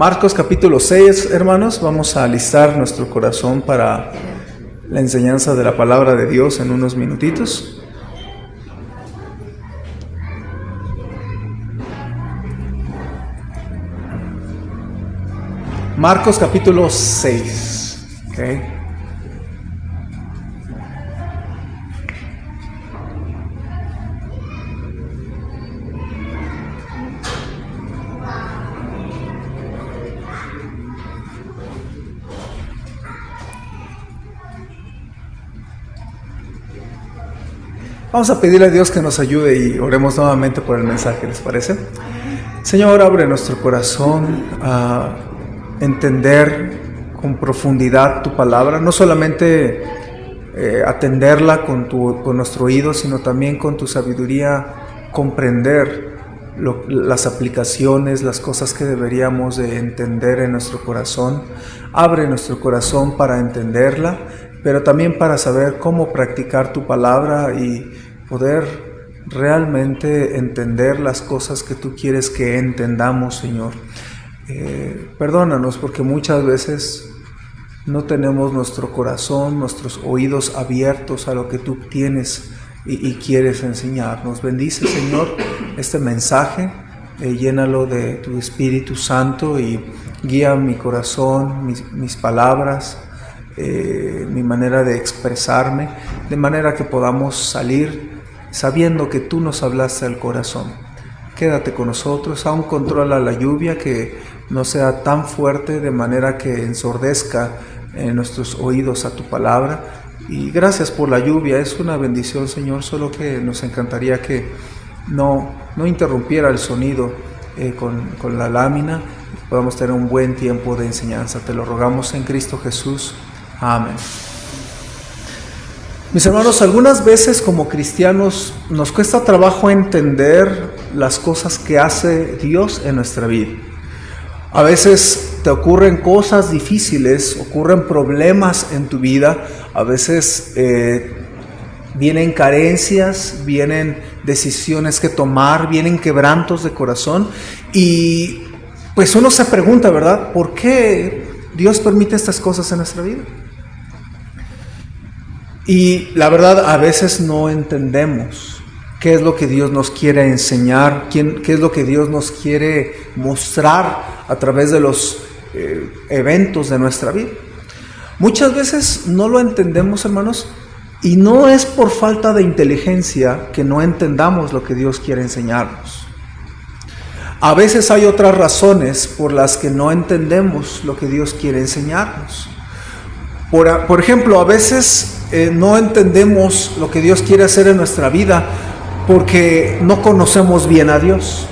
Marcos capítulo 6, hermanos, vamos a alistar nuestro corazón para la enseñanza de la palabra de Dios en unos minutitos. Marcos capítulo 6, ¿ok? Vamos a pedirle a Dios que nos ayude y oremos nuevamente por el mensaje, ¿les parece? Señor, abre nuestro corazón a entender con profundidad tu palabra, no solamente atenderla con nuestro oído, sino también con tu sabiduría comprender las aplicaciones, las cosas que deberíamos de entender en nuestro corazón. Abre nuestro corazón para entenderla, pero también para saber cómo practicar tu palabra y poder realmente entender las cosas que tú quieres que entendamos, Señor. Perdónanos porque muchas veces no tenemos nuestro corazón, nuestros oídos abiertos a lo que tú tienes y quieres enseñarnos. Bendice, Señor, este mensaje, llénalo de tu Espíritu Santo y guía mi corazón, mis palabras, mi manera de expresarme, de manera que podamos salir sabiendo que tú nos hablaste al corazón. Quédate con nosotros, aún controla la lluvia, que no sea tan fuerte de manera que ensordezca nuestros oídos a tu palabra. Y gracias por la lluvia, es una bendición, Señor, solo que nos encantaría que no interrumpiera el sonido con la lámina, podamos tener un buen tiempo de enseñanza. Te lo rogamos en Cristo Jesús. Amén. Mis hermanos, algunas veces como cristianos nos cuesta trabajo entender las cosas que hace Dios en nuestra vida. A veces te ocurren cosas difíciles, ocurren problemas en tu vida, a veces vienen carencias, vienen decisiones que tomar, vienen quebrantos de corazón y pues uno se pregunta, ¿verdad? ¿Por qué Dios permite estas cosas en nuestra vida? Y la verdad, a veces no entendemos qué es lo que Dios nos quiere enseñar, qué es lo que Dios nos quiere mostrar a través de los eventos de nuestra vida. Muchas veces no lo entendemos, hermanos, y no es por falta de inteligencia que no entendamos lo que Dios quiere enseñarnos. A veces hay otras razones por las que no entendemos lo que Dios quiere enseñarnos. Por ejemplo, a veces no entendemos lo que Dios quiere hacer en nuestra vida porque no conocemos bien a Dios.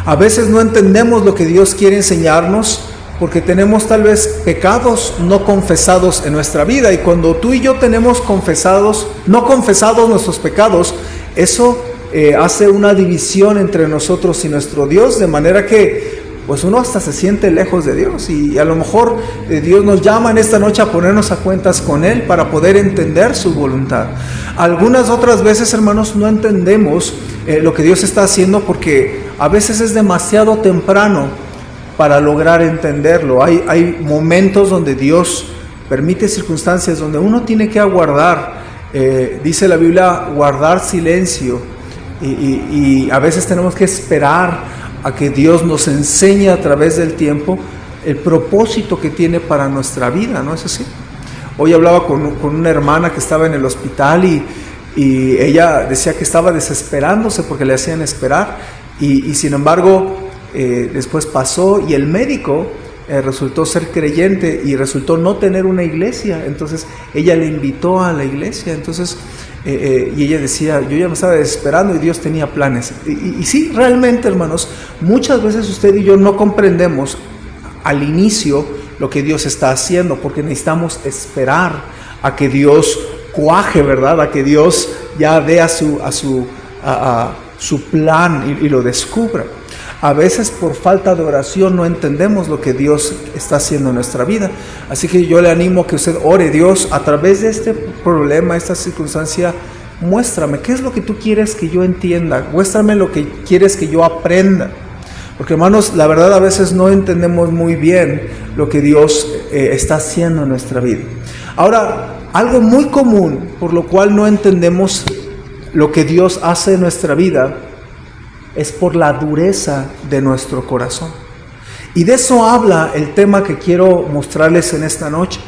A veces no entendemos lo que Dios quiere enseñarnos porque tenemos tal vez pecados no confesados en nuestra vida. Y cuando tú y yo tenemos no confesados nuestros pecados, eso hace una división entre nosotros y nuestro Dios, de manera que pues uno hasta se siente lejos de Dios y a lo mejor Dios nos llama en esta noche a ponernos a cuentas con Él para poder entender su voluntad. Algunas otras veces, hermanos, no entendemos lo que Dios está haciendo porque a veces es demasiado temprano para lograr entenderlo. Hay momentos donde Dios permite circunstancias donde uno tiene que aguardar, dice la Biblia, guardar silencio y a veces tenemos que esperar a que Dios nos enseñe a través del tiempo el propósito que tiene para nuestra vida, ¿no es así? Hoy hablaba con una hermana que estaba en el hospital y ella decía que estaba desesperándose porque le hacían esperar y sin embargo después pasó y el médico resultó ser creyente y resultó no tener una iglesia, entonces ella le invitó a la iglesia, entonces y ella decía, yo ya me estaba desesperando y Dios tenía planes. Y sí, realmente, hermanos, muchas veces usted y yo no comprendemos al inicio lo que Dios está haciendo, porque necesitamos esperar a que Dios cuaje, ¿verdad? A que Dios ya dé a su plan y lo descubra. A veces por falta de oración no entendemos lo que Dios está haciendo en nuestra vida. Así que yo le animo a que usted ore: Dios, a través de este problema, esta circunstancia, muéstrame qué es lo que tú quieres que yo entienda, muéstrame lo que quieres que yo aprenda. Porque hermanos, la verdad a veces no entendemos muy bien lo que Dios está haciendo en nuestra vida. Ahora, algo muy común por lo cual no entendemos lo que Dios hace en nuestra vida es por la dureza de nuestro corazón. Y de eso habla el tema que quiero mostrarles en esta noche.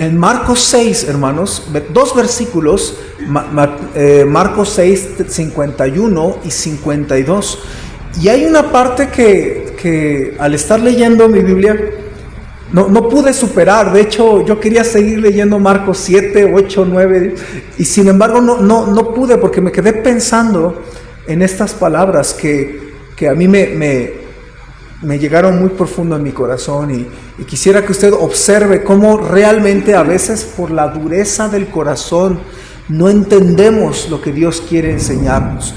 En Marcos 6, hermanos, dos versículos, Marcos 6, 51 y 52. Y hay una parte que al estar leyendo mi Biblia no pude superar. De hecho, yo quería seguir leyendo Marcos 7, 8, 9, y sin embargo no pude, porque me quedé pensando en estas palabras que a mí me llegaron muy profundo en mi corazón, y quisiera que usted observe cómo realmente a veces por la dureza del corazón no entendemos lo que Dios quiere enseñarnos.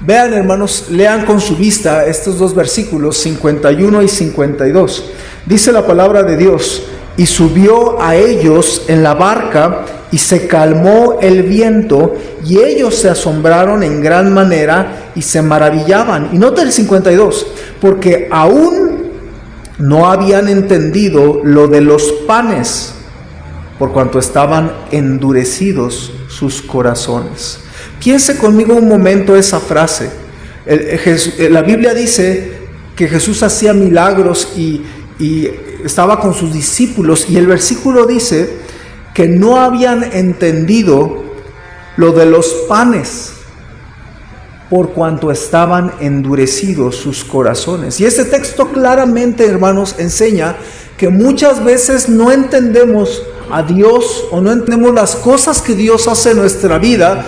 Vean, hermanos, lean con su vista estos dos versículos 51 y 52. Dice la palabra de Dios: y subió a ellos en la barca y se calmó el viento, y ellos se asombraron en gran manera y se maravillaban. Y nota el 52, porque aún no habían entendido lo de los panes, por cuanto estaban endurecidos sus corazones. Piense conmigo un momento esa frase. La Biblia dice que Jesús hacía milagros y estaba con sus discípulos, y el versículo dice que no habían entendido lo de los panes, por cuanto estaban endurecidos sus corazones. Y este texto claramente, hermanos, enseña que muchas veces no entendemos a Dios o no entendemos las cosas que Dios hace en nuestra vida,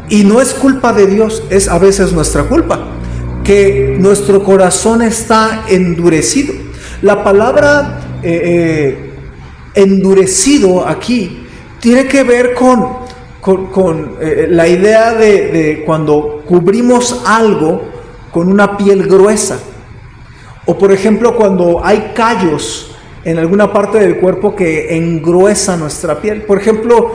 y no es culpa de Dios, es a veces nuestra culpa, que nuestro corazón está endurecido. La palabra endurecido aquí tiene que ver con la idea de cuando cubrimos algo con una piel gruesa, o por ejemplo cuando hay callos en alguna parte del cuerpo que engruesa nuestra piel. Por ejemplo,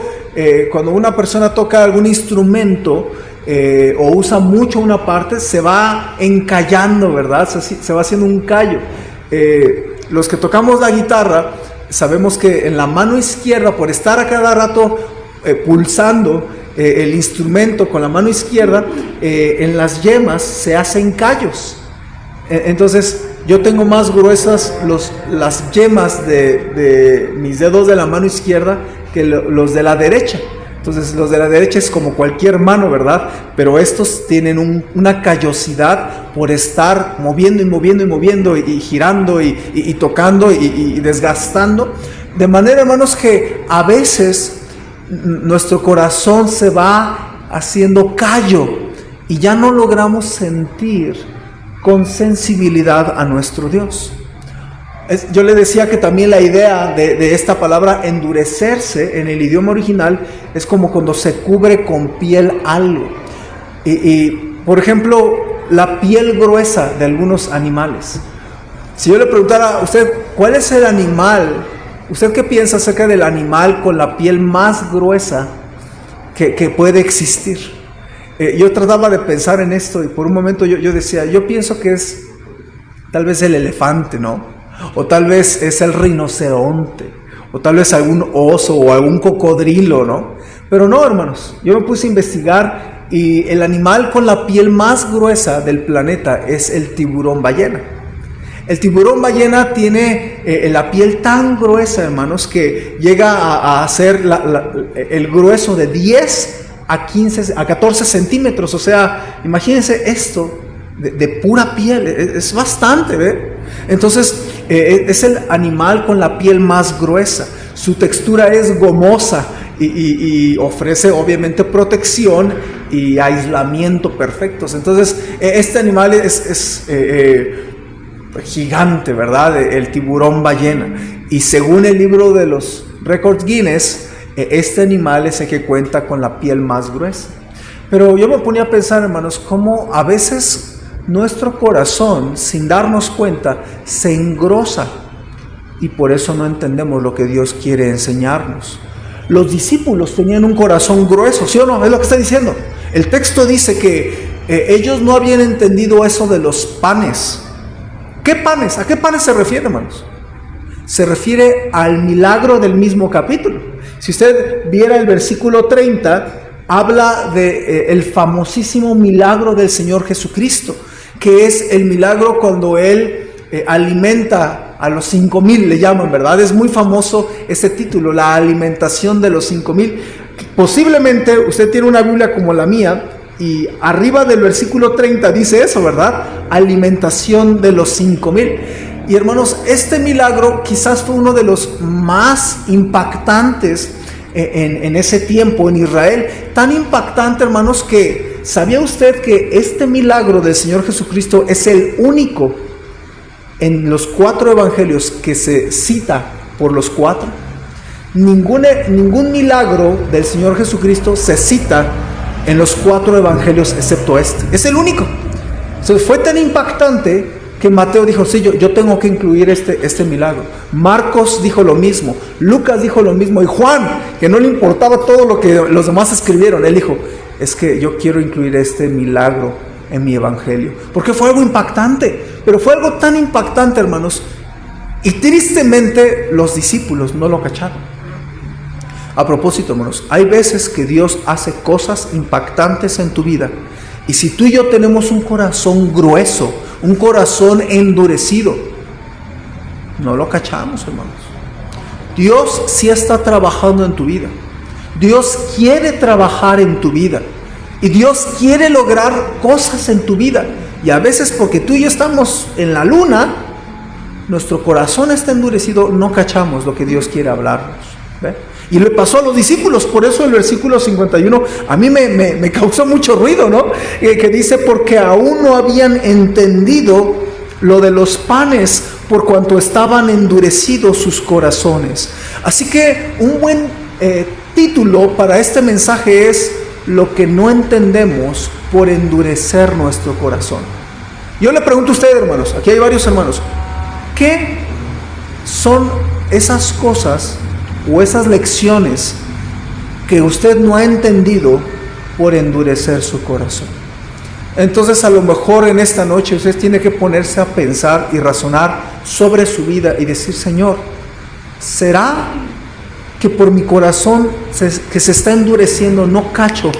cuando una persona toca algún instrumento o usa mucho una parte, se va encallando, ¿verdad? Se va haciendo un callo. Los que tocamos la guitarra sabemos que en la mano izquierda, por estar a cada rato pulsando el instrumento con la mano izquierda, en las yemas se hacen callos. Entonces yo tengo más gruesas las yemas de mis dedos de la mano izquierda que los de la derecha. Entonces los de la derecha es como cualquier mano, ¿verdad? Pero estos tienen una callosidad por estar moviendo y moviendo y moviendo y girando y tocando y desgastando. De manera, hermanos, que a veces nuestro corazón se va haciendo callo y ya no logramos sentir con sensibilidad a nuestro Dios. Yo le decía que también la idea de esta palabra endurecerse en el idioma original es como cuando se cubre con piel algo. Y por ejemplo, la piel gruesa de algunos animales. Si yo le preguntara a usted, ¿cuál es el animal? ¿Usted qué piensa acerca del animal con la piel más gruesa que puede existir? Yo trataba de pensar en esto y por un momento yo decía, yo pienso que es tal vez el elefante, ¿no? O tal vez es el rinoceronte, o tal vez algún oso o algún cocodrilo, ¿no? Pero no, hermanos, yo me puse a investigar y el animal con la piel más gruesa del planeta es el tiburón ballena. El tiburón ballena tiene la piel tan gruesa, hermanos, que llega a ser el grueso de 10 a 14 centímetros. O sea, imagínense esto de pura piel, es bastante, ¿ve? Entonces, es el animal con la piel más gruesa. Su textura es gomosa y ofrece obviamente protección y aislamiento perfectos. Entonces, este animal es gigante, ¿verdad? El tiburón ballena. Y según el libro de los récords Guinness, este animal es el que cuenta con la piel más gruesa. Pero yo me ponía a pensar, hermanos, cómo a veces nuestro corazón, sin darnos cuenta, se engrosa y por eso no entendemos lo que Dios quiere enseñarnos. Los discípulos tenían un corazón grueso, ¿sí o no? Es lo que está diciendo. El texto dice que ellos no habían entendido eso de los panes, ¿Qué panes? ¿A qué panes se refiere, hermanos? Se refiere al milagro del mismo capítulo. Si usted viera el versículo 30, habla de el famosísimo milagro del Señor Jesucristo, que es el milagro cuando Él alimenta a los 5,000, le llaman, ¿verdad? Es muy famoso ese título, la alimentación de los 5,000. Posiblemente usted tiene una Biblia como la mía y arriba del versículo 30 dice eso, ¿verdad? Alimentación de los 5,000. Y hermanos, este milagro quizás fue uno de los más impactantes en ese tiempo en Israel. Tan impactante, hermanos, que ¿sabía usted que este milagro del Señor Jesucristo es el único en los 4 evangelios que se cita por los 4? Ningún milagro del Señor Jesucristo se cita en los 4 evangelios excepto este. Es el único. Entonces fue tan impactante que Mateo dijo, sí, yo tengo que incluir este milagro. Marcos dijo lo mismo, Lucas dijo lo mismo, y Juan, que no le importaba todo lo que los demás escribieron, él dijo, es que yo quiero incluir este milagro en mi evangelio, porque fue algo impactante, pero fue algo tan impactante, hermanos, y tristemente los discípulos no lo cacharon. A propósito, hermanos, hay veces que Dios hace cosas impactantes en tu vida, y si tú y yo tenemos un corazón grueso, un corazón endurecido, no lo cachamos, hermanos. Dios sí está trabajando en tu vida. Dios quiere trabajar en tu vida. Y Dios quiere lograr cosas en tu vida. Y a veces porque tú y yo estamos en la luna, nuestro corazón está endurecido, no cachamos lo que Dios quiere hablarnos. ¿Ve? Y le pasó a los discípulos, por eso el versículo 51 a mí me causó mucho ruido, ¿no? Que dice, porque aún no habían entendido lo de los panes, por cuanto estaban endurecidos sus corazones. Así que un buen título para este mensaje es, lo que no entendemos por endurecer nuestro corazón. Yo le pregunto a ustedes, hermanos, aquí hay varios hermanos, ¿qué son esas cosas o esas lecciones que usted no ha entendido por endurecer su corazón? Entonces a lo mejor en esta noche usted tiene que ponerse a pensar y razonar sobre su vida y decir, Señor, ¿será que por mi corazón que se está endureciendo no cacho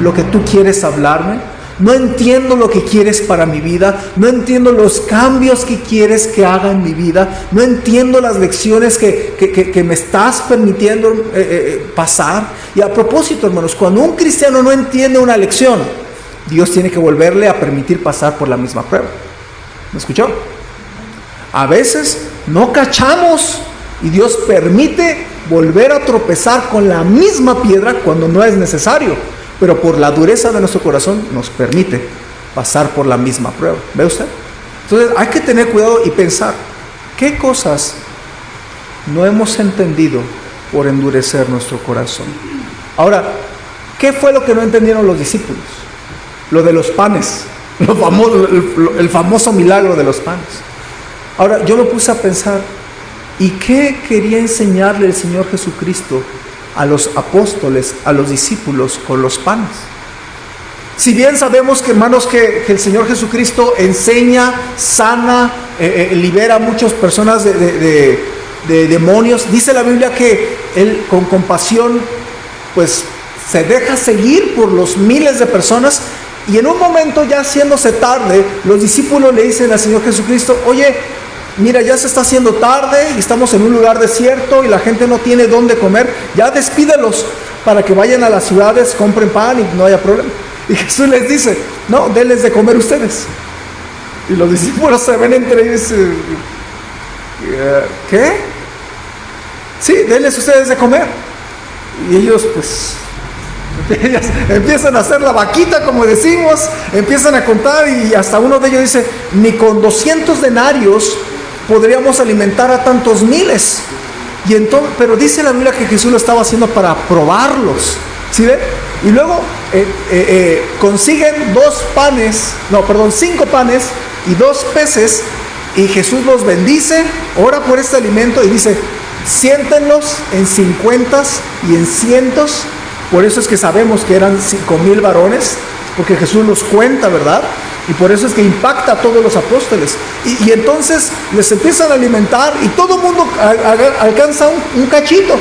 lo que tú quieres hablarme? No entiendo lo que quieres para mi vida, no entiendo los cambios que quieres que haga en mi vida, no entiendo las lecciones que me estás permitiendo pasar. Y a propósito, hermanos, cuando un cristiano no entiende una lección, Dios tiene que volverle a permitir pasar por la misma prueba. ¿Me escuchó? A veces no cachamos y Dios permite volver a tropezar con la misma piedra cuando no es necesario, pero por la dureza de nuestro corazón nos permite pasar por la misma prueba. ¿Ve usted? Entonces hay que tener cuidado y pensar, ¿qué cosas no hemos entendido por endurecer nuestro corazón? Ahora, ¿qué fue lo que no entendieron los discípulos? Lo de los panes, el famoso milagro de los panes. Ahora, yo me puse a pensar, ¿y qué quería enseñarle el Señor Jesucristo a los apóstoles, a los discípulos con los panes? Si bien sabemos que, hermanos, que el Señor Jesucristo enseña, sana, libera a muchas personas de demonios, dice la Biblia que Él con compasión pues se deja seguir por los miles de personas, y en un momento ya haciéndose tarde, los discípulos le dicen al Señor Jesucristo, oye, mira, ya se está haciendo tarde y estamos en un lugar desierto y la gente no tiene dónde comer, ya despídelos para que vayan a las ciudades, compren pan y no haya problema. Y Jesús les dice, no, denles de comer ustedes. Y los discípulos se ven entre ellos, ¿qué? Sí, denles ustedes de comer. Y ellos pues empiezan a hacer la vaquita, como decimos, empiezan a contar, y hasta uno de ellos dice, ni con 200 denarios podríamos alimentar a tantos miles. Y entonces, pero dice la Biblia que Jesús lo estaba haciendo para probarlos, ¿sí ve? Y luego consiguen 5 panes y 2 peces, y Jesús los bendice, ora por este alimento y dice, siéntenlos en 50 y en cientos. Por eso es que sabemos que eran 5,000 varones, porque Jesús los cuenta, ¿verdad? Y por eso es que impacta a todos los apóstoles. Y entonces les empiezan a alimentar y todo el mundo alcanza un cachito.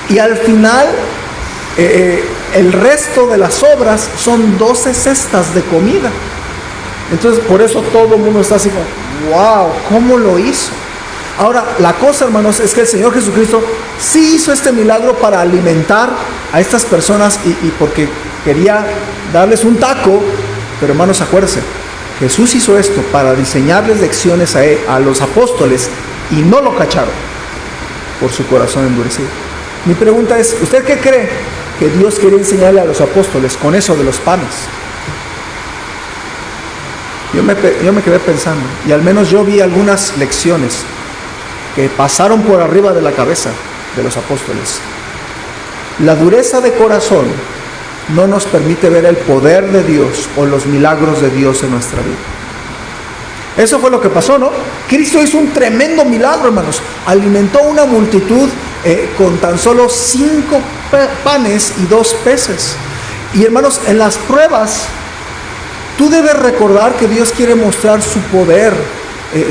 Y al final, el resto de las sobras son 12 cestas de comida. Entonces por eso todo el mundo está así como, wow, ¿cómo lo hizo? Ahora, la cosa, hermanos, es que el Señor Jesucristo sí hizo este milagro para alimentar a estas personas y porque quería darles un taco. Pero hermanos, acuérdense, Jesús hizo esto para diseñarles lecciones a los apóstoles y no lo cacharon por su corazón endurecido. Mi pregunta es, ¿usted qué cree que Dios quería enseñarle a los apóstoles con eso de los panes? Yo me quedé pensando, y al menos yo vi algunas lecciones que pasaron por arriba de la cabeza de los apóstoles. La dureza de corazón no nos permite ver el poder de Dios o los milagros de Dios en nuestra vida. Eso fue lo que pasó, ¿no? Cristo hizo un tremendo milagro, hermanos. Alimentó una multitud con tan solo 5 panes y 2 peces. Y hermanos, en las pruebas, tú debes recordar que Dios quiere mostrar su poder,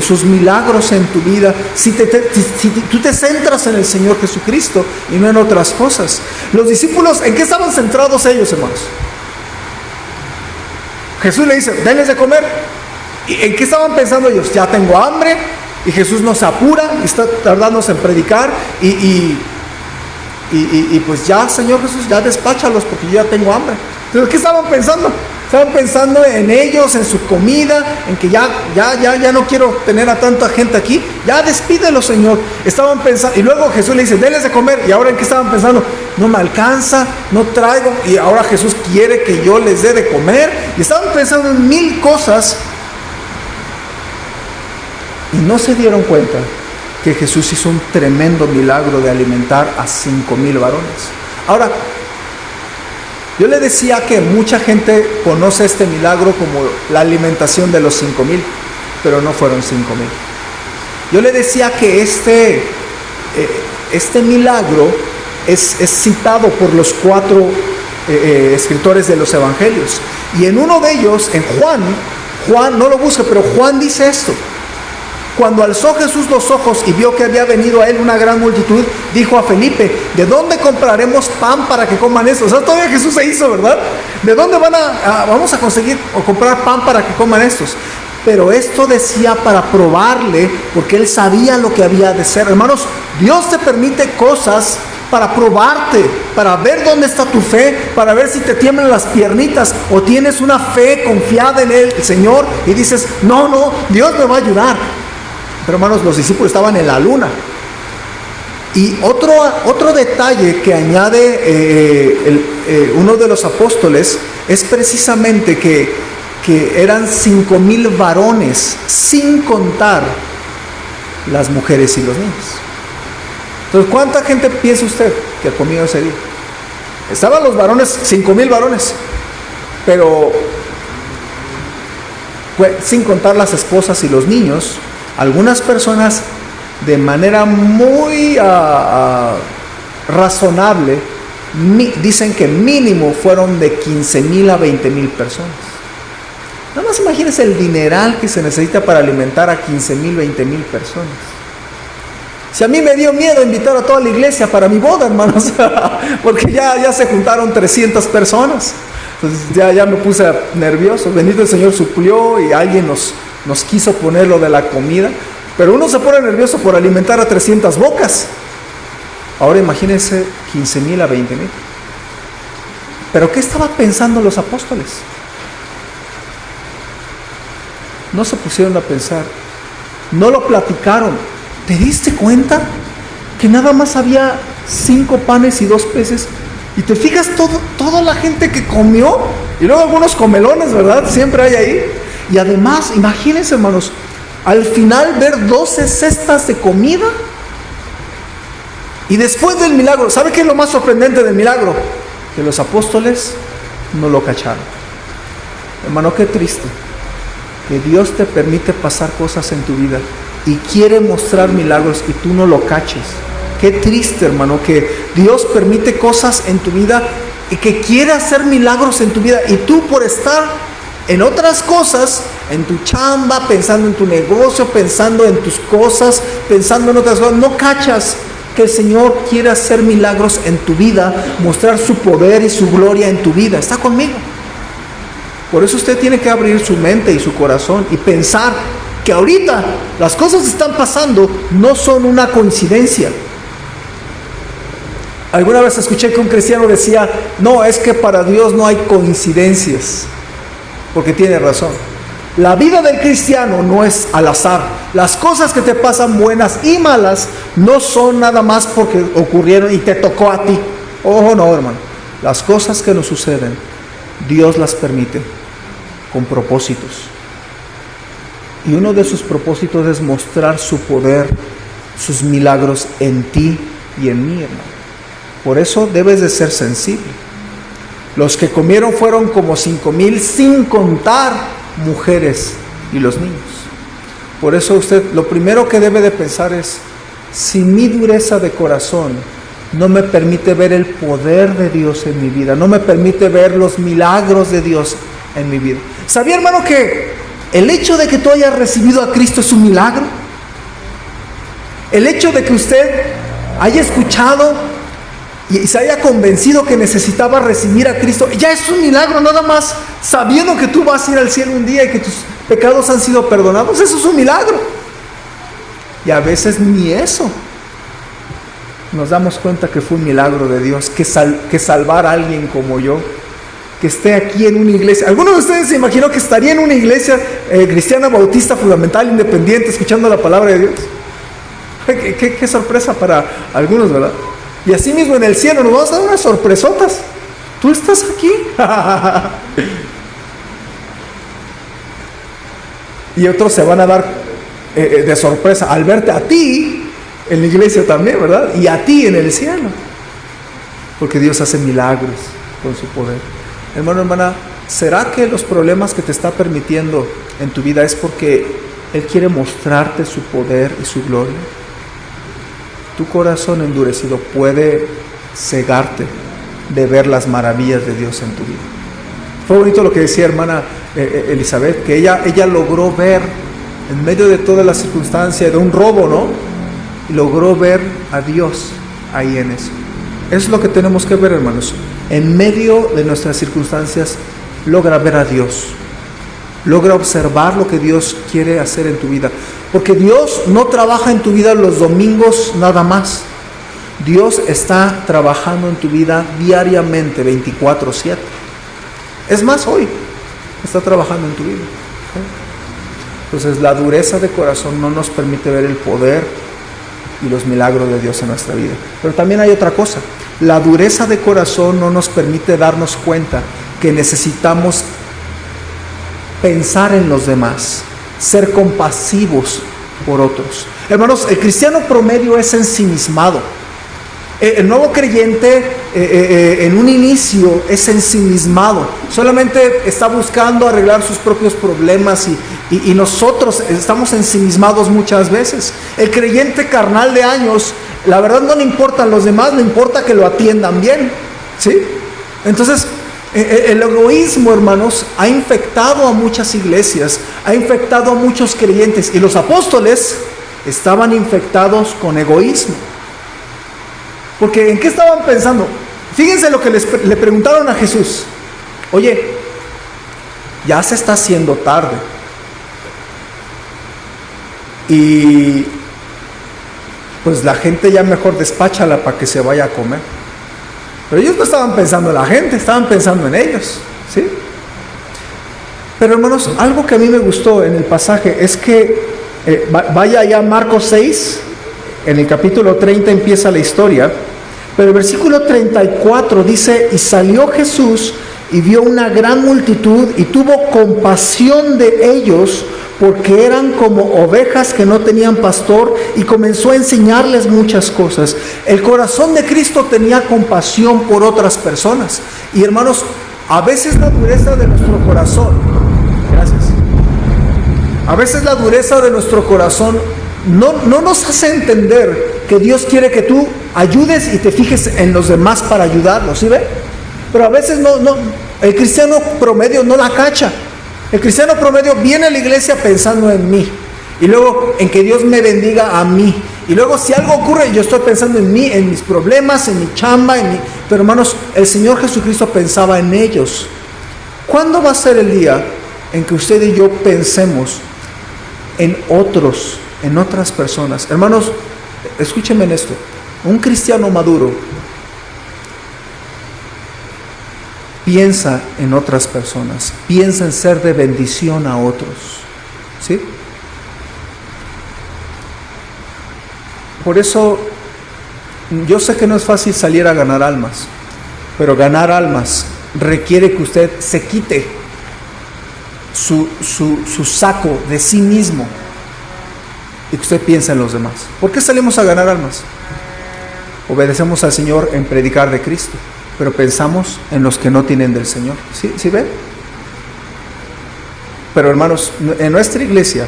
sus milagros en tu vida, si tú te centras en el Señor Jesucristo y no en otras cosas. Los discípulos, ¿en qué estaban centrados ellos, hermanos? Jesús le dice, denles de comer. ¿Y en qué estaban pensando ellos? Ya tengo hambre, y Jesús nos apura, y está tardándose en predicar, y pues ya, Señor Jesús, ya despáchalos porque yo ya tengo hambre. Entonces, ¿qué estaban pensando? Estaban pensando en ellos, en su comida, en que ya no quiero tener a tanta gente aquí. Ya despídelo, Señor. Estaban pensando, y luego Jesús le dice, denles de comer. ¿Y ahora en qué estaban pensando? No me alcanza, no traigo, y ahora Jesús quiere que yo les dé de comer. Y estaban pensando en 1000 cosas, y no se dieron cuenta que Jesús hizo un tremendo milagro de alimentar a 5,000 varones. Ahora, yo le decía que mucha gente conoce este milagro como la alimentación de los 5,000, pero no fueron 5,000. Yo le decía que este milagro es citado por los 4 escritores de los evangelios. Y en uno de ellos, en Juan no lo busca, pero Juan dice esto. Cuando alzó Jesús los ojos y vio que había venido a él una gran multitud, dijo a Felipe, ¿de dónde compraremos pan para que coman esto? O sea, todavía Jesús se hizo, ¿verdad? ¿De dónde vamos a conseguir o comprar pan para que coman estos? Pero esto decía para probarle, porque él sabía lo que había de ser. Hermanos, Dios te permite cosas para probarte, para ver dónde está tu fe, para ver si te tiemblan las piernitas o tienes una fe confiada en el Señor y dices, no, Dios me va a ayudar. Pero hermanos, los discípulos estaban en la luna. Y otro detalle que añade uno de los apóstoles es precisamente que eran 5,000 varones, sin contar las mujeres y los niños. Entonces, ¿cuánta gente piensa usted que comió ese día? Estaban los varones, 5,000 varones, pero sin contar las esposas y los niños. Algunas personas, de manera muy razonable, dicen que mínimo fueron de 15,000 a 20,000 personas. Nada más imagínense el dineral que se necesita para alimentar a 15,000, 20,000 personas. Si a mí me dio miedo invitar a toda la iglesia para mi boda, hermanos, porque ya se juntaron 300 personas. Entonces ya me puse nervioso. Bendito el Señor suplió y alguien nos quiso poner lo de la comida, pero uno se pone nervioso por alimentar a 300 bocas. Ahora imagínense 15,000 a 20,000. ¿Pero qué estaban pensando los apóstoles? No se pusieron a pensar, no lo platicaron. ¿Te diste cuenta que nada más había 5 panes y 2 peces? Y te fijas toda la gente que comió, y luego algunos comelones, ¿verdad? Siempre hay ahí. Y además, imagínense, hermanos, al final ver 12 cestas de comida. Y después del milagro, ¿sabe qué es lo más sorprendente del milagro? Que los apóstoles no lo cacharon. Hermano, qué triste que Dios te permite pasar cosas en tu vida y quiere mostrar milagros y tú no lo caches. Qué triste, hermano, que Dios permite cosas en tu vida y que quiere hacer milagros en tu vida, y tú, por estar en otras cosas, en tu chamba, pensando en tu negocio, pensando en tus cosas, pensando en otras cosas, no cachas que el Señor quiere hacer milagros en tu vida, mostrar su poder y su gloria en tu vida. ¿Está conmigo? Por eso usted tiene que abrir su mente y su corazón y pensar que ahorita las cosas que están pasando no son una coincidencia. Alguna vez escuché que un cristiano decía, no, es que para Dios no hay coincidencias, porque tiene razón. La vida del cristiano no es al azar. Las cosas que te pasan, buenas y malas, no son nada más porque ocurrieron y te tocó a ti. Ojo, no, hermano. Las cosas que nos suceden, Dios las permite con propósitos. Y uno de sus propósitos es mostrar su poder, sus milagros en ti y en mí, hermano. Por eso debes de ser sensible. Los que comieron fueron como 5,000, sin contar mujeres y los niños. Por eso usted lo primero que debe de pensar es, si mi dureza de corazón no me permite ver el poder de Dios en mi vida, no me permite ver los milagros de Dios en mi vida. ¿Sabía, hermano, que el hecho de que tú hayas recibido a Cristo es un milagro? El hecho de que usted haya escuchado y se haya convencido que necesitaba recibir a Cristo, ya es un milagro. Nada más sabiendo que tú vas a ir al cielo un día y que tus pecados han sido perdonados, eso es un milagro. Y a veces ni eso nos damos cuenta que fue un milagro de Dios, que salvar a alguien como yo, que esté aquí en una iglesia. ¿Alguno de ustedes se imaginó que estaría en una iglesia cristiana, bautista, fundamental, independiente, escuchando la palabra de Dios? Qué sorpresa para algunos, ¿verdad? Y así mismo en el cielo nos vamos a dar unas sorpresotas. Tú estás aquí. Y otros se van a dar de sorpresa al verte a ti en la iglesia también, ¿verdad? Y a ti en el cielo. Porque Dios hace milagros con su poder. Hermano, hermana, ¿será que los problemas que te está permitiendo en tu vida es porque Él quiere mostrarte su poder y su gloria? Tu corazón endurecido puede cegarte de ver las maravillas de Dios en tu vida. Fue bonito lo que decía hermana Elizabeth, que ella logró ver en medio de toda la circunstancia de un robo, ¿no? Y logró ver a Dios ahí en eso. Eso es lo que tenemos que ver, hermanos. En medio de nuestras circunstancias, logra ver a Dios. Logra observar lo que Dios quiere hacer en tu vida. Porque Dios no trabaja en tu vida los domingos nada más. Dios está trabajando en tu vida diariamente, 24/7. Es más, hoy está trabajando en tu vida. Entonces, la dureza de corazón no nos permite ver el poder y los milagros de Dios en nuestra vida. Pero también hay otra cosa. La dureza de corazón no nos permite darnos cuenta que necesitamos pensar en los demás, ser compasivos por otros. Hermanos, el cristiano promedio es ensimismado. El nuevo creyente en un inicio es ensimismado, solamente está buscando arreglar sus propios problemas y nosotros estamos ensimismados muchas veces. El creyente carnal de años, la verdad no le importan los demás, le importa que lo atiendan bien, ¿sí? Entonces, el egoísmo, hermanos, ha infectado a muchas iglesias, ha infectado a muchos creyentes, y los apóstoles estaban infectados con egoísmo. Porque ¿en qué estaban pensando? Fíjense lo que le preguntaron a Jesús. Oye, ya se está haciendo tarde. Y pues la gente ya mejor despáchala para que se vaya a comer. Pero ellos no estaban pensando en la gente, estaban pensando en ellos, ¿sí? Pero hermanos, algo que a mí me gustó en el pasaje es que vaya allá a Marcos 6, en el capítulo 30 empieza la historia, pero el versículo 34 dice: y salió Jesús y vio una gran multitud y tuvo compasión de ellos, porque eran como ovejas que no tenían pastor, y comenzó a enseñarles muchas cosas. El corazón de Cristo tenía compasión por otras personas. Y hermanos, a veces la dureza de nuestro corazón, gracias, a veces la dureza de nuestro corazón no nos hace entender que Dios quiere que tú ayudes y te fijes en los demás para ayudarlos, ¿sí ve? Pero a veces no, el cristiano promedio no la cacha. El cristiano promedio viene a la iglesia pensando en mí, y luego en que Dios me bendiga a mí, y luego si algo ocurre yo estoy pensando en mí, en mis problemas, en mi chamba, pero hermanos, el Señor Jesucristo pensaba en ellos. ¿Cuándo va a ser el día en que usted y yo pensemos en otros, en otras personas? Hermanos, escúchenme en esto. Un cristiano maduro piensa en otras personas, piensa en ser de bendición a otros, ¿sí? Por eso, yo sé que no es fácil salir a ganar almas, pero ganar almas requiere que usted se quite su saco de sí mismo y que usted piense en los demás. ¿Por qué salimos a ganar almas? Obedecemos al Señor en predicar de Cristo, pero pensamos en los que no tienen del Señor. ¿Sí ven? Pero hermanos, en nuestra iglesia,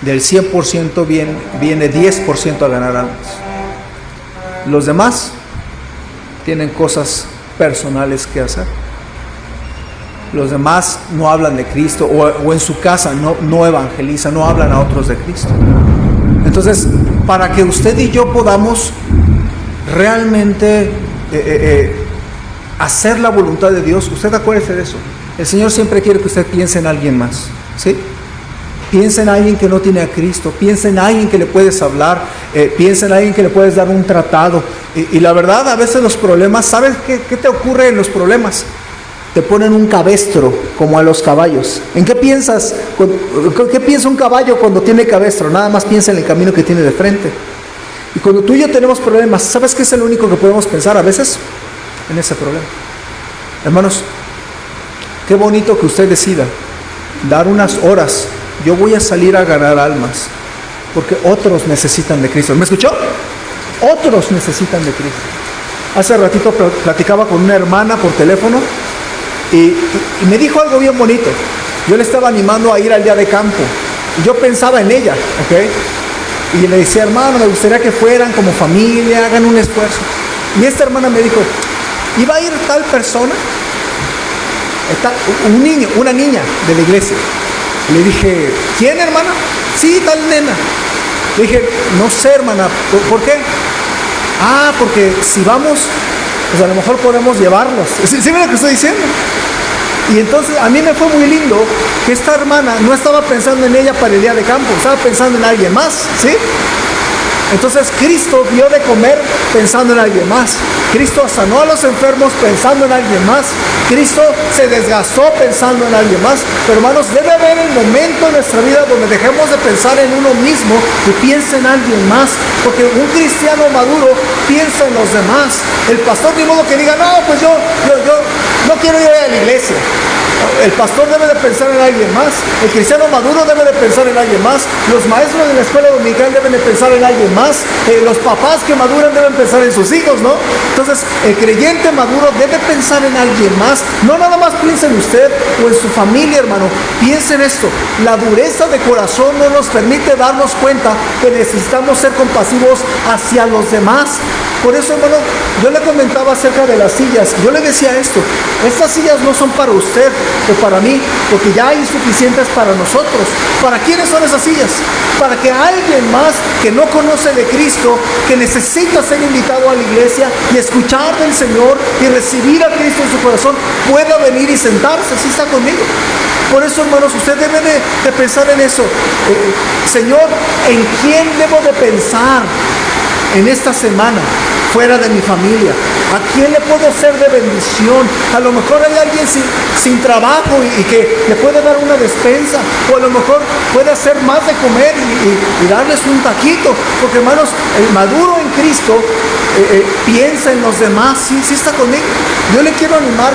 del 100% viene 10% a ganar almas. Los demás tienen cosas personales que hacer. Los demás no hablan de Cristo, o en su casa no evangelizan, no hablan a otros de Cristo. Entonces, para que usted y yo podamos realmente hacer la voluntad de Dios, usted acuérdese de eso. El Señor siempre quiere que usted piense en alguien más, ¿sí? Piensa en alguien que no tiene a Cristo, piensa en alguien que le puedes hablar, piensa en alguien que le puedes dar un tratado. Y la verdad, a veces los problemas, ¿sabes qué te ocurre en los problemas? Te ponen un cabestro, como a los caballos. ¿En qué piensas? ¿Qué piensa un caballo cuando tiene cabestro? Nada más piensa en el camino que tiene de frente. Y cuando tú y yo tenemos problemas, ¿sabes qué es el único que podemos pensar a veces? En ese problema. Hermanos, qué bonito que usted decida dar unas horas. Yo voy a salir a ganar almas, porque otros necesitan de Cristo. ¿Me escuchó? Otros necesitan de Cristo. Hace ratito platicaba con una hermana por teléfono y me dijo algo bien bonito. Yo le estaba animando a ir al día de campo y yo pensaba en ella, ¿ok? Y le decía, hermano, me gustaría que fueran como familia, hagan un esfuerzo. Y esta hermana me dijo, ¿iba a ir tal persona? Una niña de la iglesia. Le dije, ¿quién, hermana? Sí, tal nena. Le dije, no sé, hermana, ¿por qué? Ah, porque si vamos, pues a lo mejor podemos llevarlos. ¿Sí ven lo que estoy diciendo? Y entonces a mí me fue muy lindo que esta hermana no estaba pensando en ella para el día de campo, estaba pensando en alguien más, ¿sí? Entonces Cristo dio de comer pensando en alguien más. Cristo sanó a los enfermos pensando en alguien más. Cristo se desgastó pensando en alguien más. Pero hermanos, debe haber el momento en nuestra vida donde dejemos de pensar en uno mismo y piense en alguien más. Porque un cristiano maduro piensa en los demás. El pastor ni modo que diga, no, pues yo no quiero ir a la iglesia. El pastor debe de pensar en alguien más. El cristiano maduro debe de pensar en alguien más. Los maestros de la escuela dominical deben de pensar en alguien más. Los papás que maduran deben pensar en sus hijos, ¿no? Entonces, el creyente maduro debe pensar en alguien más. No nada más piense en usted o en su familia, hermano. Piense en esto. La dureza de corazón no nos permite darnos cuenta que necesitamos ser compasivos hacia los demás. Por eso, hermano, yo le comentaba acerca de las sillas. Yo le decía esto: estas sillas no son para usted o para mí, porque ya hay suficientes para nosotros. ¿Para quiénes son esas sillas? Para que alguien más que no conoce de Cristo, que necesita ser invitado a la iglesia y escuchar del Señor y recibir a Cristo en su corazón, pueda venir y sentarse. ¿Sí está conmigo? Por eso, hermanos, usted debe de pensar en eso. Señor, ¿en quién debo de pensar en esta semana fuera de mi familia? ¿A quién le puedo ser de bendición? A lo mejor hay alguien sin trabajo y que le puede dar una despensa, o a lo mejor puede hacer más de comer y darles un taquito. Porque, hermanos, el maduro en Cristo piensa en los demás. ¿Sí está conmigo? Yo le quiero animar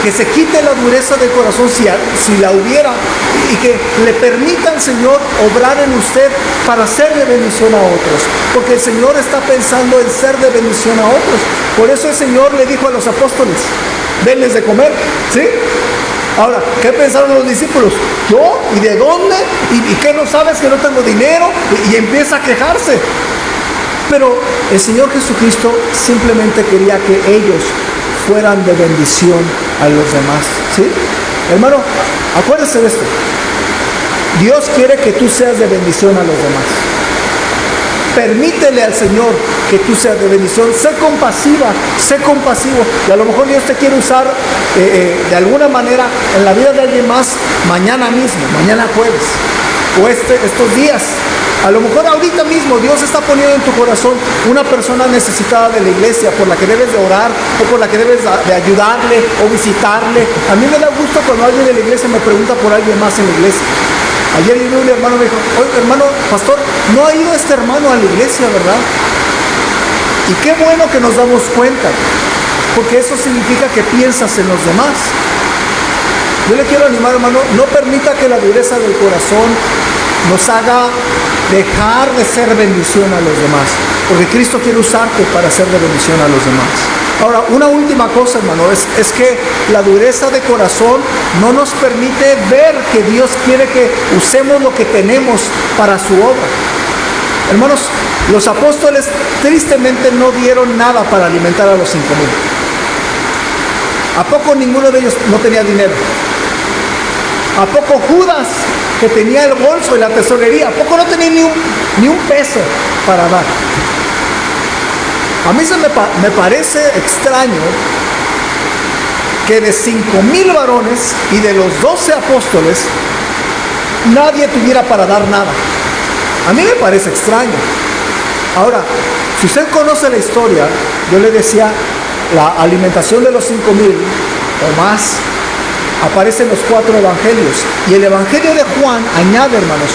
que se quite la dureza del corazón, si la hubiera, y que le permita al Señor obrar en usted para ser de bendición a otros, porque el Señor está pensando en ser de bendición a otros. Por eso el Señor le dijo a los apóstoles, denles de comer, ¿sí? Ahora, ¿qué pensaron los discípulos? ¿Yo? ¿Y de dónde? ¿Y qué no sabes que no tengo dinero? Y empieza a quejarse. Pero el Señor Jesucristo simplemente quería que ellos fueran de bendición a los demás, ¿sí? Hermano, acuérdese de esto. Dios quiere que tú seas de bendición a los demás. Permítele al Señor que tú seas de bendición. Sé compasiva, sé compasivo. Y a lo mejor Dios te quiere usar de alguna manera en la vida de alguien más mañana mismo, mañana jueves, o estos días. A lo mejor ahorita mismo Dios está poniendo en tu corazón una persona necesitada de la iglesia por la que debes de orar o por la que debes de ayudarle o visitarle. A mí me da gusto cuando alguien de la iglesia me pregunta por alguien más en la iglesia. Ayer vino un hermano y me dijo, oye hermano, pastor, no ha ido este hermano a la iglesia, ¿verdad? Y qué bueno que nos damos cuenta, porque eso significa que piensas en los demás. Yo le quiero animar, hermano, no permita que la dureza del corazón nos haga dejar de ser bendición a los demás, porque Cristo quiere usarte para ser de bendición a los demás. Ahora, una última cosa, hermano, es que la dureza de corazón no nos permite ver que Dios quiere que usemos lo que tenemos para su obra. Hermanos, los apóstoles tristemente no dieron nada para alimentar a los 5,000. ¿A poco ninguno de ellos no tenía dinero? ¿A poco Judas, que tenía el bolso y la tesorería, a poco no tenía ni un peso para dar? A mí me parece extraño que de 5,000 varones y de los 12 apóstoles nadie tuviera para dar nada. A mí me parece extraño. Ahora, si usted conoce la historia, yo le decía, la alimentación de los 5,000 o más aparece en los 4 evangelios. Y el evangelio de Juan añade, hermanos,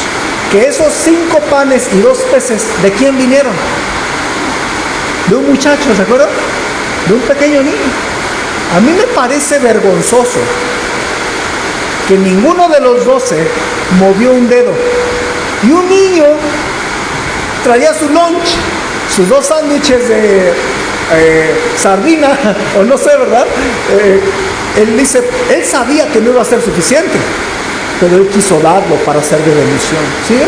que esos 5 panes y 2 peces, ¿de quién vinieron? De un muchacho, ¿se acuerdan? De un pequeño niño. A mí me parece vergonzoso que ninguno de los 12 movió un dedo. Y un niño traía su lunch, sus 2 sándwiches de sardina, o no sé, ¿verdad? Él dice, él sabía que no iba a ser suficiente, pero él quiso darlo para ser de bendición. ¿Sí?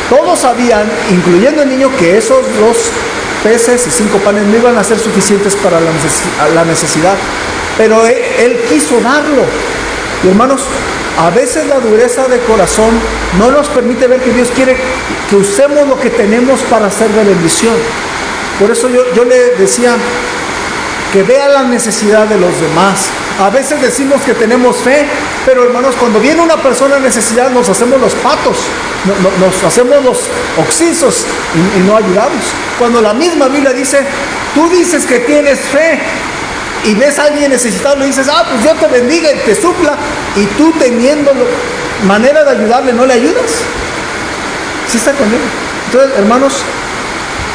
Todos sabían, incluyendo el niño, que esos 2 peces y 5 panes no iban a ser suficientes para la necesidad, pero él quiso darlo. Y hermanos, a veces la dureza de corazón no nos permite ver que Dios quiere que usemos lo que tenemos para ser de bendición. Por eso yo le decía que vea la necesidad de los demás. A veces decimos que tenemos fe, pero hermanos, cuando viene una persona en necesidad nos hacemos los patos, nos hacemos los oxisos y no ayudamos. Cuando la misma Biblia dice, tú dices que tienes fe y ves a alguien necesitado, le dices, pues Dios te bendiga y te supla, y tú teniendo manera de ayudarle no le ayudas. ¿Sí está conmigo? Entonces, hermanos,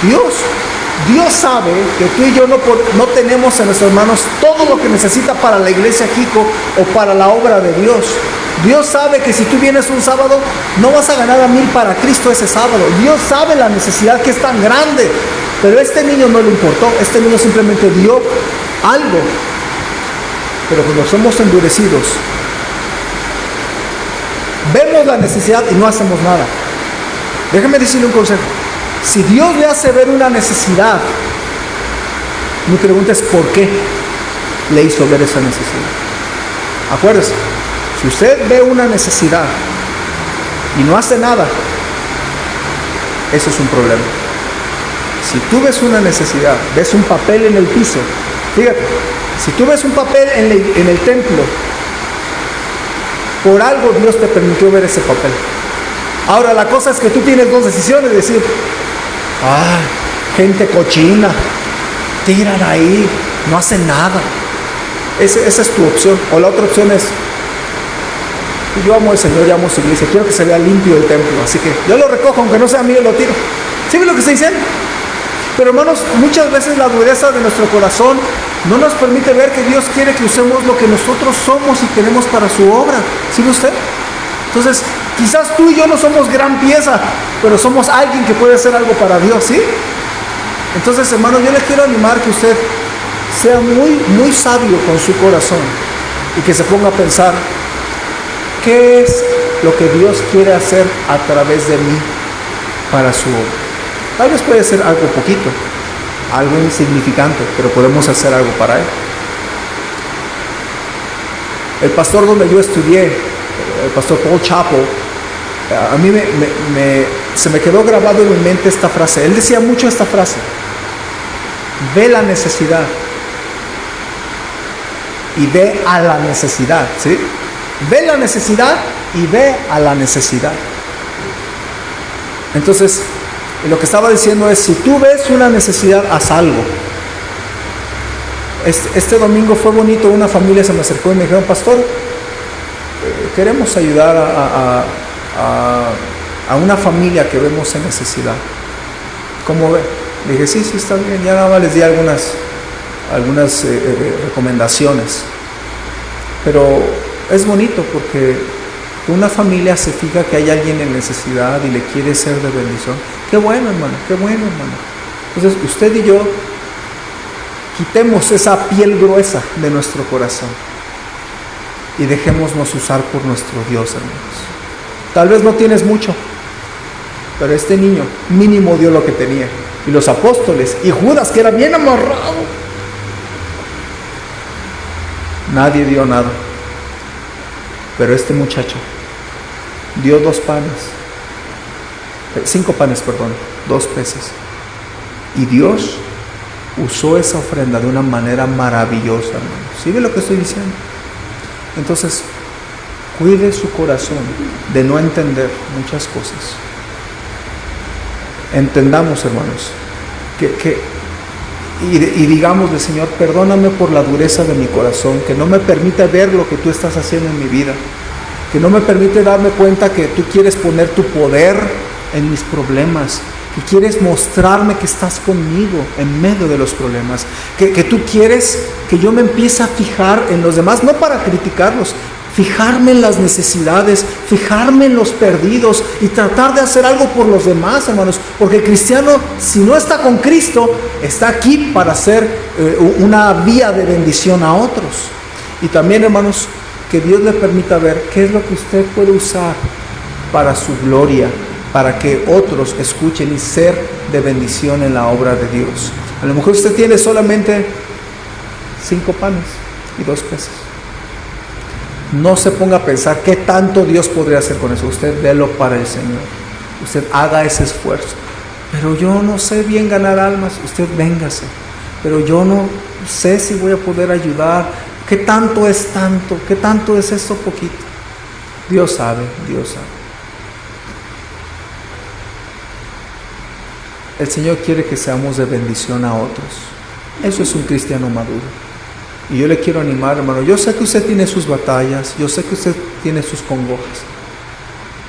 Dios sabe que tú y yo no tenemos en nuestras manos todo lo que necesita para la iglesia Jico o para la obra de Dios. Dios sabe que si tú vienes un sábado, no vas a ganar a 1,000 para Cristo ese sábado. Dios sabe la necesidad que es tan grande, pero a este niño no le importó. Este niño simplemente dio algo. Pero cuando somos endurecidos, vemos la necesidad y no hacemos nada. Déjame decirle un consejo. Si Dios le hace ver una necesidad, mi pregunta es ¿por qué le hizo ver esa necesidad? Acuérdese, si usted ve una necesidad y no hace nada, eso es un problema. Si tú ves una necesidad, ves un papel en el piso, fíjate, si tú ves un papel en el templo, por algo Dios te permitió ver ese papel. Ahora la cosa es que tú tienes 2 decisiones, decir, gente cochina, tiran ahí, no hacen nada. Esa es tu opción. O la otra opción es, yo amo al Señor, yo amo su iglesia, quiero que se vea limpio el templo, así que yo lo recojo, aunque no sea mío, lo tiro. ¿Sí ven lo que estoy diciendo? Pero hermanos, muchas veces la dureza de nuestro corazón no nos permite ver que Dios quiere que usemos lo que nosotros somos y tenemos para su obra. ¿Sí ve usted? Entonces, quizás tú y yo no somos gran pieza, pero somos alguien que puede hacer algo para Dios, ¿sí? Entonces, hermano, yo le quiero animar que usted sea muy, muy sabio con su corazón y que se ponga a pensar, ¿qué es lo que Dios quiere hacer a través de mí para su obra? Tal vez puede ser algo poquito, algo insignificante, pero podemos hacer algo para Él. El pastor donde yo estudié, el pastor Paul Chappell, a mí se me quedó grabado en mi mente esta frase. Él decía mucho esta frase: ve la necesidad y ve a la necesidad, ¿sí? Ve la necesidad y ve a la necesidad. Entonces, lo que estaba diciendo es, si tú ves una necesidad, haz algo. Este domingo fue bonito, una familia se me acercó y me dijeron: pastor, queremos ayudar a una familia que vemos en necesidad. ¿Cómo ve? Le dije: sí, está bien. Ya nada más les di algunas recomendaciones. Pero es bonito porque una familia se fija que hay alguien en necesidad y le quiere ser de bendición. Qué bueno, hermano, qué bueno, hermano. Entonces, usted y yo quitemos esa piel gruesa de nuestro corazón y dejémonos usar por nuestro Dios, hermanos. Tal vez no tienes mucho, pero este niño mínimo dio lo que tenía. Y los apóstoles y Judas, que era bien amarrado, nadie dio nada. Pero este muchacho dio 5 panes, 2 peces. Y Dios usó esa ofrenda de una manera maravillosa, hermano. ¿Sí ve lo que estoy diciendo? Entonces, cuide su corazón de no entender muchas cosas. Entendamos, hermanos, y digámosle: Señor, perdóname por la dureza de mi corazón, que no me permite ver lo que tú estás haciendo en mi vida, que no me permite darme cuenta que tú quieres poner tu poder en mis problemas, que quieres mostrarme que estás conmigo en medio de los problemas, que tú quieres que yo me empiece a fijar en los demás, no para criticarlos, fijarme en las necesidades, fijarme en los perdidos y tratar de hacer algo por los demás, hermanos, porque el cristiano, si no está con Cristo, está aquí para ser una vía de bendición a otros. Y también, hermanos, que Dios le permita ver qué es lo que usted puede usar para su gloria, para que otros escuchen y ser de bendición en la obra de Dios. A lo mejor usted tiene solamente 5 panes y 2 peces. No se ponga a pensar qué tanto Dios podría hacer con eso. Usted délo para el Señor. Usted haga ese esfuerzo. Pero yo no sé bien ganar almas. Usted véngase. Pero yo no sé si voy a poder ayudar. ¿Qué tanto es tanto? ¿Qué tanto es esto poquito? Dios sabe, Dios sabe. El Señor quiere que seamos de bendición a otros. Eso es un cristiano maduro. Y yo le quiero animar, hermano. Yo sé que usted tiene sus batallas, yo sé que usted tiene sus congojas,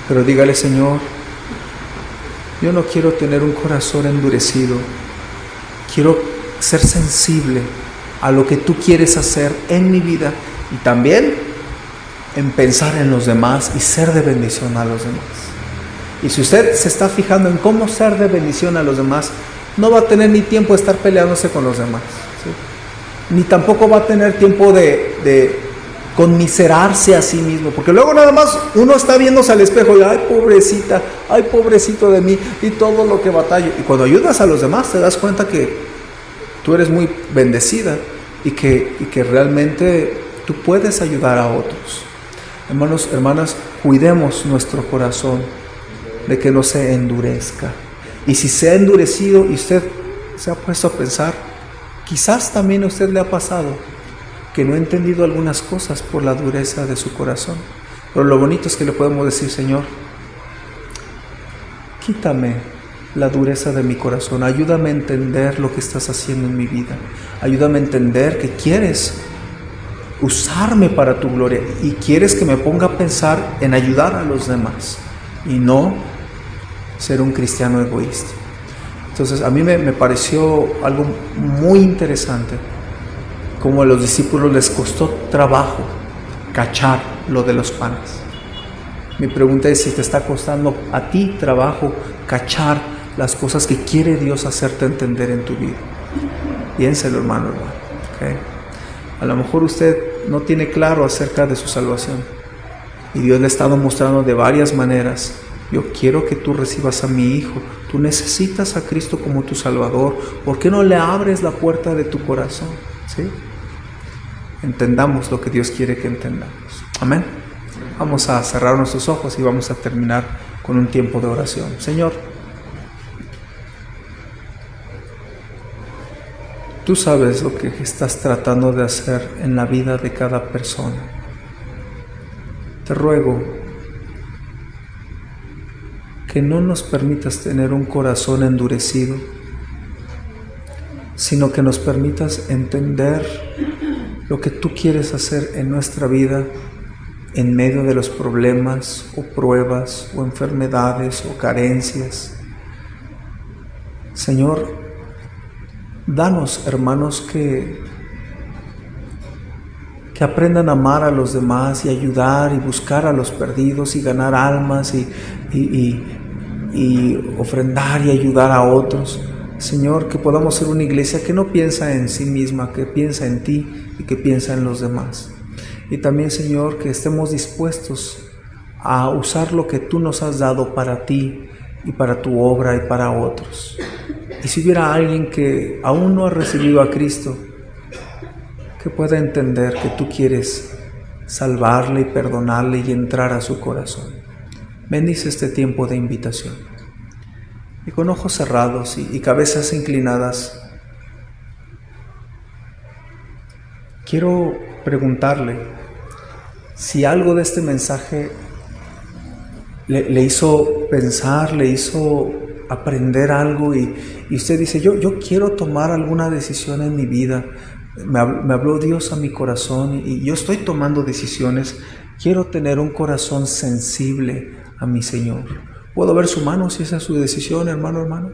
pero dígale: Señor, yo no quiero tener un corazón endurecido. Quiero ser sensible a lo que tú quieres hacer en mi vida y también en pensar en los demás y ser de bendición a los demás. Y si usted se está fijando en cómo ser de bendición a los demás, no va a tener ni tiempo de estar peleándose con los demás, ¿sí? Ni tampoco va a tener tiempo de conmiserarse a sí mismo, porque luego nada más uno está viéndose al espejo y: ay, pobrecita, ay, pobrecito de mí, y todo lo que batallo. Y cuando ayudas a los demás te das cuenta que tú eres muy bendecida y que realmente tú puedes ayudar a otros. Hermanos, hermanas, cuidemos nuestro corazón de que no se endurezca. Y si se ha endurecido y usted se ha puesto a pensar, quizás también a usted le ha pasado que no ha entendido algunas cosas por la dureza de su corazón. Pero lo bonito es que le podemos decir: Señor, quítame la dureza de mi corazón, ayúdame a entender lo que estás haciendo en mi vida, ayúdame a entender que quieres usarme para tu gloria y quieres que me ponga a pensar en ayudar a los demás y no ser un cristiano egoísta. Entonces a mí me pareció algo muy interesante, como a los discípulos les costó trabajo cachar lo de los panes. Mi pregunta es si te está costando a ti trabajo cachar las cosas que quiere Dios hacerte entender en tu vida. Piénselo, hermano. ¿Okay? A lo mejor usted no tiene claro acerca de su salvación y Dios le ha estado mostrando de varias maneras: yo quiero que tú recibas a mi hijo, tú necesitas a Cristo como tu Salvador, ¿por qué no le abres la puerta de tu corazón? ¿Sí? entendamos lo que Dios quiere que entendamos. Amén. Vamos a cerrar nuestros ojos y vamos a terminar con un tiempo de oración. Señor, tú sabes lo que estás tratando de hacer en la vida de cada persona. Te ruego que no nos permitas tener un corazón endurecido, sino que nos permitas entender lo que tú quieres hacer en nuestra vida en medio de los problemas o pruebas o enfermedades o carencias. Señor, danos hermanos que aprendan a amar a los demás y ayudar y buscar a los perdidos y ganar almas y ofrendar y ayudar a otros. Señor, que podamos ser una iglesia que no piensa en sí misma, que piensa en ti y que piensa en los demás. Y también, Señor, que estemos dispuestos a usar lo que tú nos has dado para ti y para tu obra y para otros. Y si hubiera alguien que aún no ha recibido a Cristo, que pueda entender que tú quieres salvarle y perdonarle y entrar a su corazón. Bendice este tiempo de invitación. Y con ojos cerrados y cabezas inclinadas, quiero preguntarle si algo de este mensaje le hizo pensar, le hizo aprender algo y usted dice, yo quiero tomar alguna decisión en mi vida. Me habló Dios a mi corazón y yo estoy tomando decisiones. Quiero tener un corazón sensible a mi Señor. ¿Puedo ver su mano si esa es su decisión, hermano?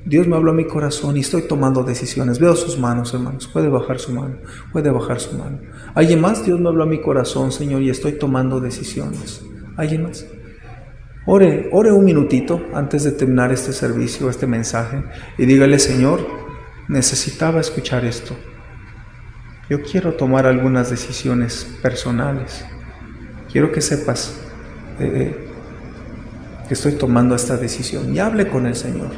Dios me habló a mi corazón y estoy tomando decisiones. Veo sus manos, hermanos. Puede bajar su mano. ¿Alguien más? Dios me habló a mi corazón, Señor, y estoy tomando decisiones. ¿Alguien más? Ore un minutito antes de terminar este servicio, este mensaje, y dígale, Señor, necesitaba escuchar esto. Yo quiero tomar algunas decisiones personales. Quiero que sepas que estoy tomando esta decisión. Y hable con el Señor.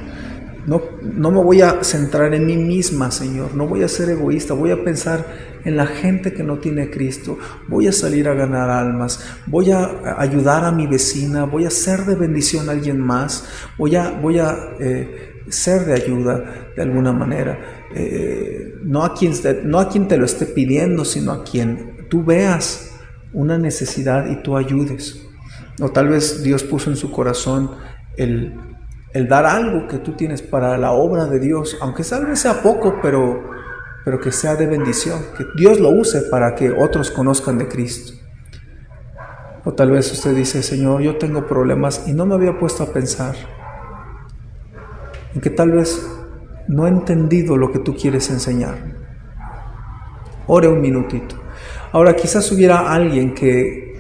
No me voy a centrar en mí misma, Señor. No voy a ser egoísta. Voy a pensar en la gente que no tiene Cristo. Voy a salir a ganar almas. Voy a ayudar a mi vecina. Voy a ser de bendición a alguien más. Voy a ser de ayuda de alguna manera. No a quien te lo esté pidiendo, sino a quien tú veas una necesidad y tú ayudes. O tal vez Dios puso en su corazón el dar algo que tú tienes para la obra de Dios, aunque tal vez sea poco, pero que sea de bendición, que Dios lo use para que otros conozcan de Cristo. O tal vez usted dice, Señor, yo tengo problemas y no me había puesto a pensar en que tal vez no he entendido lo que tú quieres enseñar. Ore un minutito. Ahora, quizás hubiera alguien que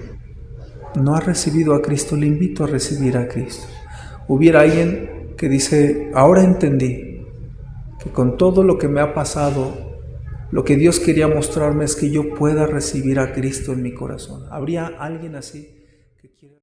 no ha recibido a Cristo. Le invito a recibir a Cristo. Hubiera alguien que dice, ahora entendí que con todo lo que me ha pasado, lo que Dios quería mostrarme es que yo pueda recibir a Cristo en mi corazón. ¿Habría alguien así?